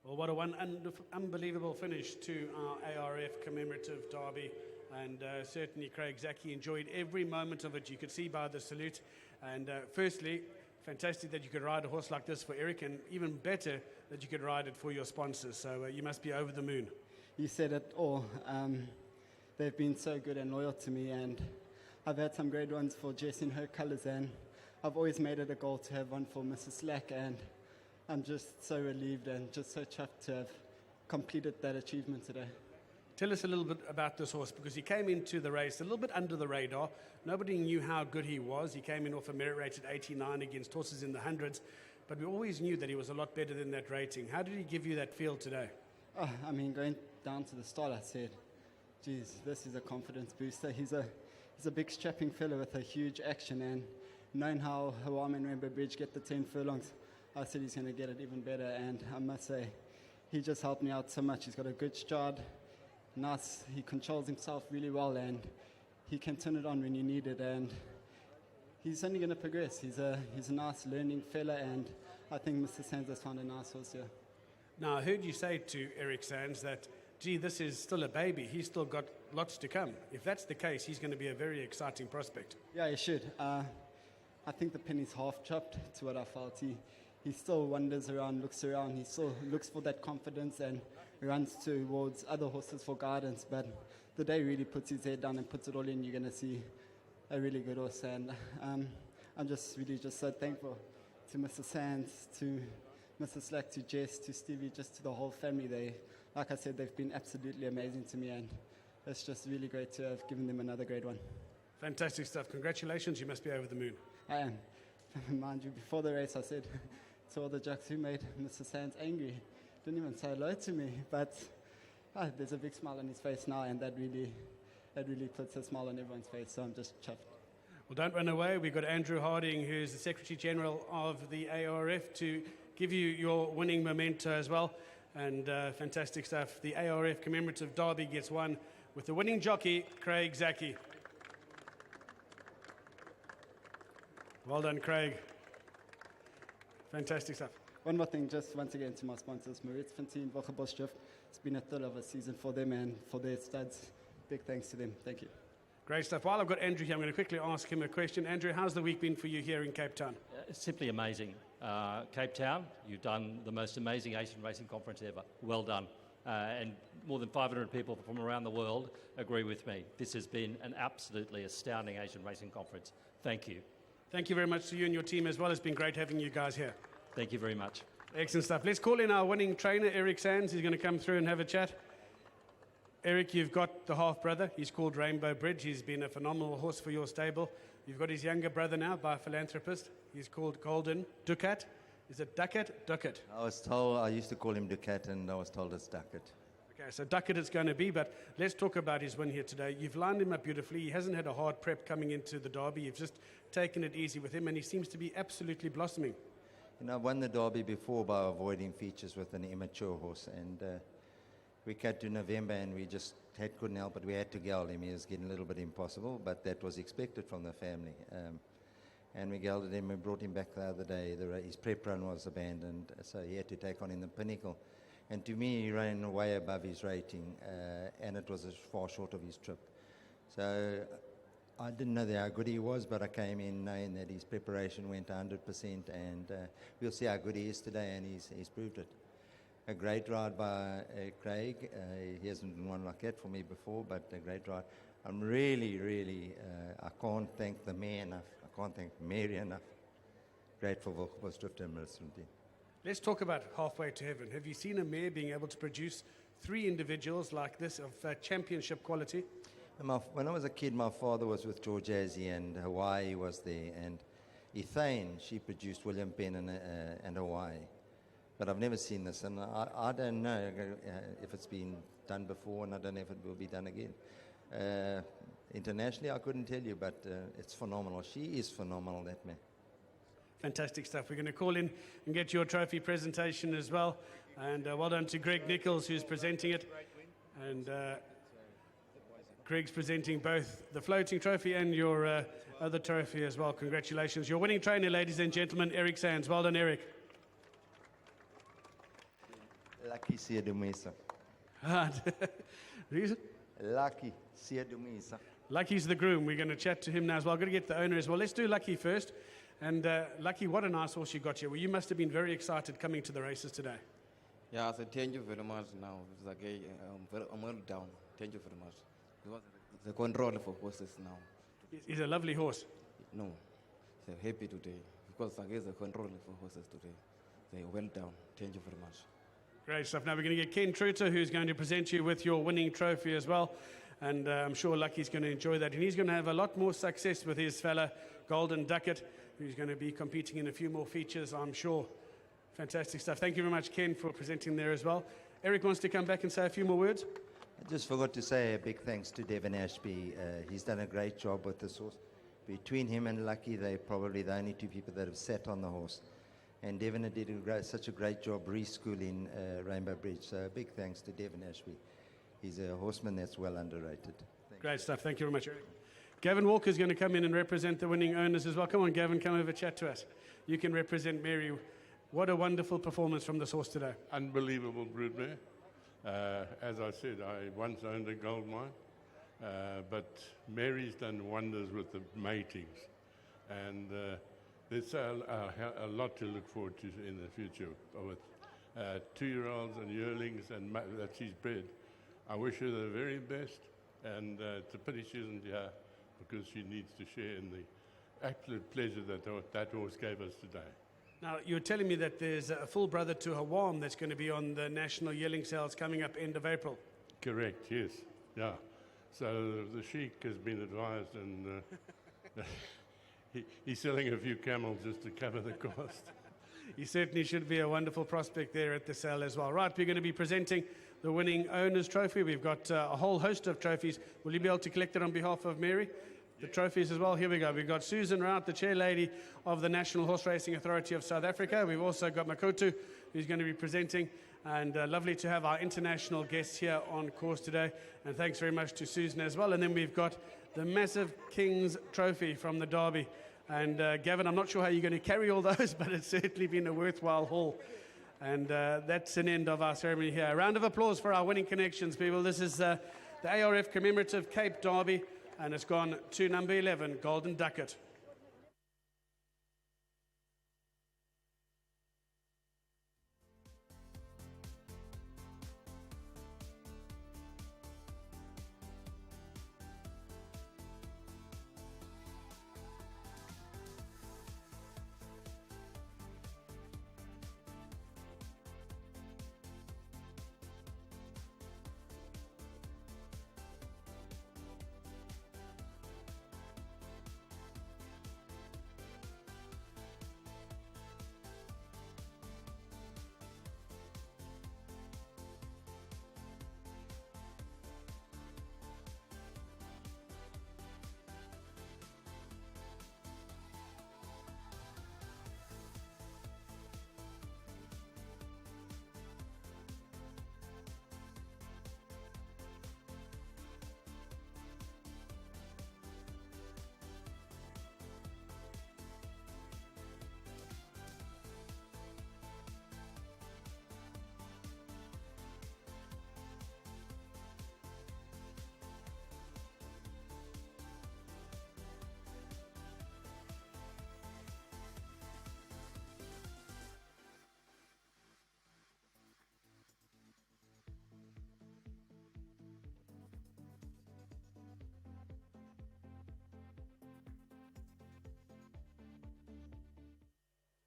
Well, what a unbelievable finish to our ARF commemorative derby. And certainly Craig Zaki enjoyed every moment of it. You could see by the salute. And firstly, fantastic that you could ride a horse like this for Eric, and even better that you could ride it for your sponsors. So you must be over the moon. You said it all. They've been so good and loyal to me, and I've had some great ones for Jess in her colours, and I've always made it a goal to have one for Mrs. Slack, and I'm just so relieved and just so chuffed to have completed that achievement today. Tell us a little bit about this horse, because he came into the race a little bit under the radar. Nobody knew how good he was. He came in off a merit rated 89 against horses in the hundreds, but we always knew that he was a lot better than that rating. How did he give you that feel today? Going down to the start, I said, geez, this is a confidence booster. He's a big strapping fellow with a huge action, and knowing how Hawam and Rainbow Bridge get the 10 furlongs, I said he's going to get it even better, and I must say, he just helped me out so much. He's got a good stride, nice, he controls himself really well, and he can turn it on when you need it, and he's only going to progress. He's a nice learning fella, and I think Mr. Sands has found a nice horse here. Now, I heard you say to Eric Sands that, gee, this is still a baby. He's still got lots to come. If that's the case, he's going to be a very exciting prospect. Yeah, he should. I think the penny's half chopped to what I felt. He still wanders around, looks around. He still looks for that confidence and runs towards other horses for guidance. But the day really puts his head down and puts it all in, you're going to see a really good horse. And I'm just really so thankful to Mr. Sands, to Mr. Slack, to Jess, to Stevie, just to the whole family. Like I said, they've been absolutely amazing to me, and it's just really great to have given them another great one. Fantastic stuff. Congratulations. You must be over the moon. I am. Mind you, before the race I said to all the jocks who made Mr. Sands angry, didn't even say hello to me, but there's a big smile on his face now, and that really puts a smile on everyone's face, so I'm just chuffed. Well, don't run away. We've got Andrew Harding, who's the Secretary General of the ARF, to give you your winning memento as well. And fantastic stuff. The ARF commemorative derby gets won with the winning jockey, Craig Zaki. Well done, Craig. Fantastic stuff. One more thing, just once again to my sponsors, Maritz Fontaine, Woche. It's been a thrill of a season for them and for their studs. Big thanks to them. Thank you. Great stuff. While I've got Andrew here, I'm going to quickly ask him a question. Andrew, how's the week been for you here in Cape Town? It's simply amazing. Cape Town, you've done the most amazing Asian racing conference ever. Well done. And more than 500 people from around the world agree with me. This has been an absolutely astounding Asian racing conference. Thank you. Thank you very much to you and your team as well. It's been great having you guys here. Thank you very much. Excellent stuff. Let's call in our winning trainer, Eric Sands. He's going to come through and have a chat. Eric, you've got the half-brother. He's called Rainbow Bridge. He's been a phenomenal horse for your stable. You've got his younger brother now by a philanthropist. He's called Golden Ducat. Is it Ducat? Ducat. I was told, I used to call him Ducat, and I was told it's Ducat. Okay, so Ducat it's going to be, but let's talk about his win here today. You've lined him up beautifully. He hasn't had a hard prep coming into the derby. You've just taken it easy with him, and he seems to be absolutely blossoming. You know, I won the derby before by avoiding features with an immature horse, and we cut to November, and we just couldn't help it. We had to geld him. He was getting a little bit impossible, but that was expected from the family. And we gelded him and brought him back the other day. His prep run was abandoned, so he had to take on in the Pinnacle. And to me, he ran way above his rating, and it was far short of his trip. So I didn't know how good he was, but I came in knowing that his preparation went 100%, and we'll see how good he is today, and he's proved it. A great ride by Craig. He hasn't been one like that for me before, but a great ride. I'm really, I can't thank the mayor enough. I can't thank Mary enough. Grateful for Woche and Millicent. Let's talk about halfway to heaven. Have you seen a mare being able to produce 3 individuals like this of championship quality? When I was a kid, my father was with George Azzi, and Hawaii was there. And Ethane, she produced William Penn and Hawaii. But I've never seen this, and I don't know if it's been done before, and I don't know if it will be done again. Internationally, I couldn't tell you, but it's phenomenal. She is phenomenal, that mare. Fantastic stuff. We're going to call in and get your trophy presentation as well. And well done to Greg Nichols, who's presenting it. And Greg's presenting both the floating trophy and your other trophy as well. Congratulations. Your winning trainer, ladies and gentlemen, Eric Sands. Well done, Eric. Lucky Siadumisa. Reason? Lucky Siadumisa. Lucky's the groom. We're going to chat to him now as well. Going to get the owner as well. Let's do Lucky first. And Lucky, what a nice horse you got here. Well, you must have been very excited coming to the races today. Yeah, so thank you very much now. It's like, I'm well down. Thank you very much. Because the control for horses now. He's a lovely horse. No, so happy today. Because I guess the control for horses today. They're well down. Thank you very much. Great stuff. Now we're going to get Ken Truter, who's going to present you with your winning trophy as well. And I'm sure Lucky's going to enjoy that. And he's going to have a lot more success with his fella, Golden Ducat, who's going to be competing in a few more features, I'm sure. Fantastic stuff. Thank you very much, Ken, for presenting there as well. Eric wants to come back and say a few more words. I just forgot to say a big thanks to Devin Ashby. He's done a great job with this horse. Between him and Lucky, they're probably the only two people that have sat on the horse. And Devin did such a great job reschooling Rainbow Bridge. So a big thanks to Devin Ashby. He's a horseman that's well underrated. Great stuff. Thank you very much, Eric. Gavin Walker's going to come in and represent the winning owners as well. Come on, Gavin, come over, chat to us. You can represent Mary. What a wonderful performance from this horse today. Unbelievable broodmare. As I said, I once owned a gold mine, but Mary's done wonders with the matings. And there's a lot to look forward to in the future with 2-year-olds and yearlings and that she's bred. I wish her the very best, and it's a pity she isn't here because she needs to share in the absolute pleasure that horse gave us today. Now, you were telling me that there's a full brother to Hawam that's going to be on the national yearling sales coming up end of April. Correct, yes. Yeah. So the Sheikh has been advised, and he's selling a few camels just to cover the cost. He certainly should be a wonderful prospect there at the sale as well. Right, we're going to be presenting the winning owners trophy. We've got a whole host of trophies. Will you be able to collect it on behalf of Mary? The trophies as well. Here we go. We've got Susan Rout, the chair lady of the National Horse Racing Authority of South Africa. We've also got Makoto, who's going to be presenting. And lovely to have our international guests here on course today. And thanks very much to Susan as well. And then we've got the massive King's Trophy from the Derby. And Gavin, I'm not sure how you're going to carry all those, but it's certainly been a worthwhile haul. And that's an end of our ceremony here. A round of applause for our winning connections, people. This is the ARF Commemorative Cape Derby. And it's gone to number 11, Golden Ducat.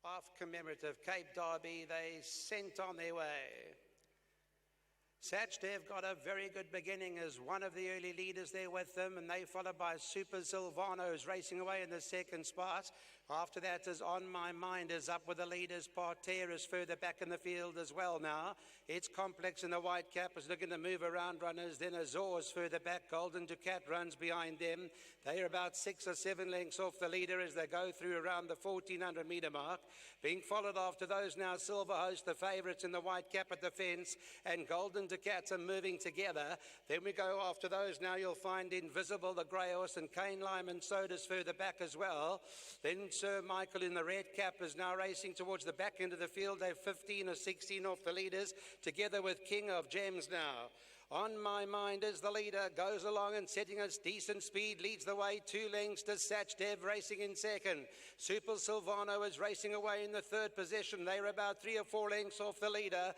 Half commemorative Cape Derby, they sent on their way. Sachdev got a very good beginning as one of the early leaders there with them, and they followed by Super Silvanos racing away in the second spot. After that is On My Mind is up with the leaders. Parterre is further back in the field as well now. It's Complex in the white cap is looking to move around runners. Then Azor's further back. Golden Ducat runs behind them. They are about 6 or 7 lengths off the leader as they go through around the 1400 metre mark. Being followed after those now, Silver Host, the favourites in the white cap at the fence, and Golden Ducat are moving together. Then we go after those now, you'll find Invisible, the grey horse, and Cane Lime and Soda's further back as well. Then Sir Michael in the red cap is now racing towards the back end of the field. They're 15 or 16 off the leaders, together with King of Gems now. On My Mind is the leader, goes along and setting a decent speed, leads the way 2 lengths to Satch Dev racing in second. Super Silvano is racing away in the third position. They're about 3 or 4 lengths off the leader.